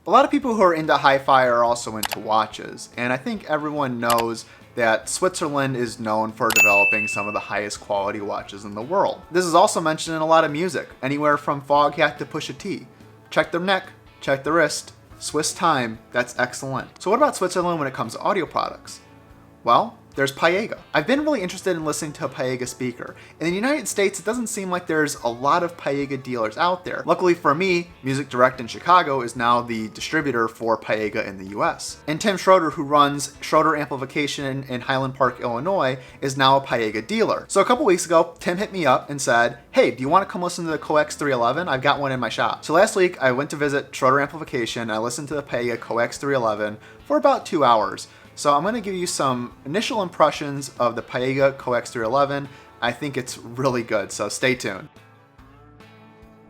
A lot of people who are into hi-fi are also into watches, and I think everyone knows that Switzerland is known for developing some of the highest quality watches in the world. This is also mentioned in a lot of music, anywhere from Foghat to Pusha T. Check their neck, check the wrist, Swiss time, that's excellent. So what about Switzerland when it comes to audio products? Well, there's Piega. I've been really interested in listening to a Piega speaker. In the United States, it doesn't seem like there's a lot of Piega dealers out there. Luckily for me, Music Direct in Chicago is now the distributor for Piega in the US. And Tim Schroeder, who runs Schroeder Amplification in Highland Park, Illinois, is now a Piega dealer. So a couple weeks ago, Tim hit me up and said, hey, do you want to come listen to the Coax 311? I've got one in my shop. So last week, I went to visit Schroeder Amplification. I listened to the Piega Coax 311 for about 2 hours. So I'm going to give you some initial impressions of the Piega Coax 311. I think it's really good, so stay tuned.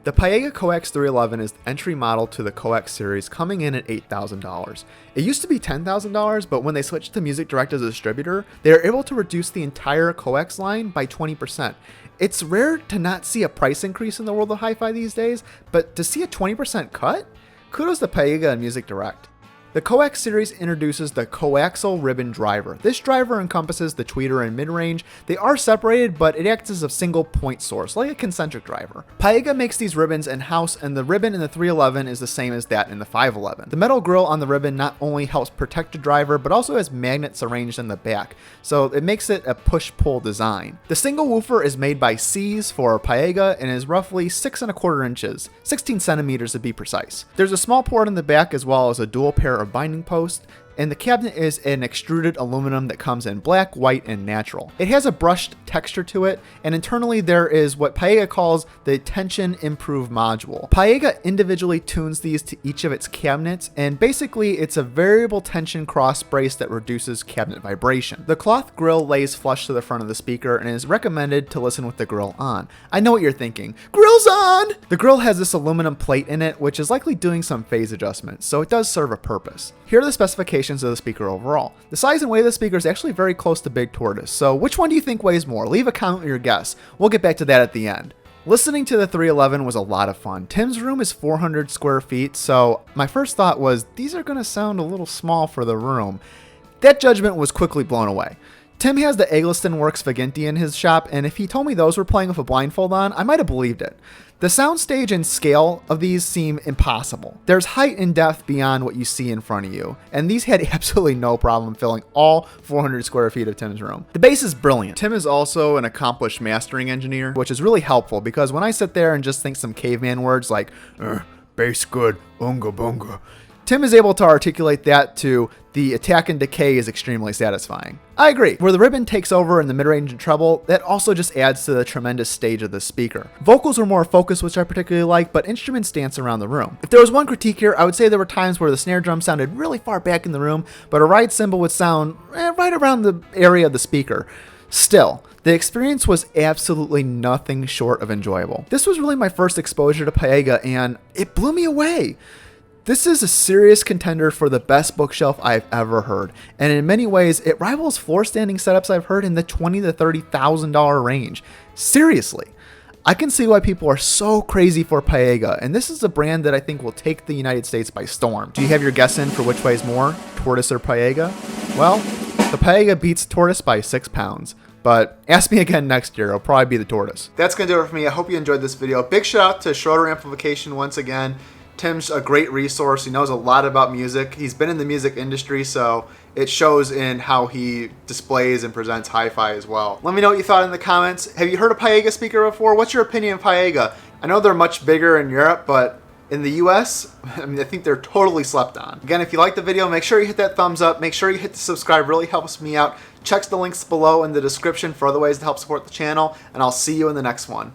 The Piega Coax 311 is the entry model to the Coax series, coming in at $8,000. It used to be $10,000, but when they switched to Music Direct as a distributor, they were able to reduce the entire Coax line by 20%. It's rare to not see a price increase in the world of hi-fi these days, but to see a 20% cut? Kudos to Piega and Music Direct. The Coax series introduces the coaxial ribbon driver. This driver encompasses the tweeter and mid-range. They are separated, but it acts as a single point source, like a concentric driver. Piega makes these ribbons in-house, and the ribbon in the 311 is the same as that in the 511. The metal grill on the ribbon not only helps protect the driver, but also has magnets arranged in the back, so it makes it a push-pull design. The single woofer is made by C's for Piega and is roughly 6¼ inches, 16 centimeters to be precise. There's a small port in the back as well as a dual pair of binding post, and the cabinet is an extruded aluminum that comes in black, white, and natural. It has a brushed texture to it, and internally there is what Piega calls the tension improve module. Piega individually tunes these to each of its cabinets, and basically it's a variable tension cross brace that reduces cabinet vibration. The cloth grill lays flush to the front of the speaker and is recommended to listen with the grill on. I know what you're thinking, grill's on! The grill has this aluminum plate in it, which is likely doing some phase adjustments, so it does serve a purpose. Here are the specifications of the speaker overall. The size and weight of the speaker is actually very close to Big Tortoise, so which one do you think weighs more? Leave a comment with your guess. We'll get back to that at the end. Listening to the 311 was a lot of fun. Tim's room is 400 square feet, so my first thought was these are going to sound a little small for the room. That judgment was quickly blown away. Tim has the Eggleston Works Vaginti in his shop, and if he told me those were playing with a blindfold on, I might have believed it. The soundstage and scale of these seem impossible. There's height and depth beyond what you see in front of you, and these had absolutely no problem filling all 400 square feet of Tim's room. The bass is brilliant. Tim is also an accomplished mastering engineer, which is really helpful because when I sit there and just think some caveman words like, bass good, unga bunga, Tim is able to articulate that to the attack and decay is extremely satisfying. I agree. Where the ribbon takes over in the mid-range and treble, that also just adds to the tremendous stage of the speaker. Vocals are more focused, which I particularly like, but instruments dance around the room. If there was one critique here, I would say there were times where the snare drum sounded really far back in the room, but a ride cymbal would sound right around the area of the speaker. Still, the experience was absolutely nothing short of enjoyable. This was really my first exposure to Piega, and it blew me away. This is a serious contender for the best bookshelf I've ever heard, and in many ways, it rivals floor standing setups I've heard in the $20,000 to $30,000 range. Seriously, I can see why people are so crazy for Piega, and this is a brand that I think will take the United States by storm. Do you have your guess in for which weighs more, Tortoise or Piega? Well, the Piega beats Tortoise by 6 pounds. But ask me again next year, it'll probably be the Tortoise. That's going to do it for me. I hope you enjoyed this video. Big shout out to Schroeder Amplification once again. Tim's a great resource. He knows a lot about music. He's been in the music industry, so it shows in how he displays and presents hi-fi as well. Let me know what you thought in the comments. Have you heard of Piega speaker before? What's your opinion of Piega? I know they're much bigger in Europe, but in the US, I think they're totally slept on. Again, if you liked the video, make sure you hit that thumbs up. Make sure you hit the subscribe. Really helps me out. Check the links below in the description for other ways to help support the channel, and I'll see you in the next one.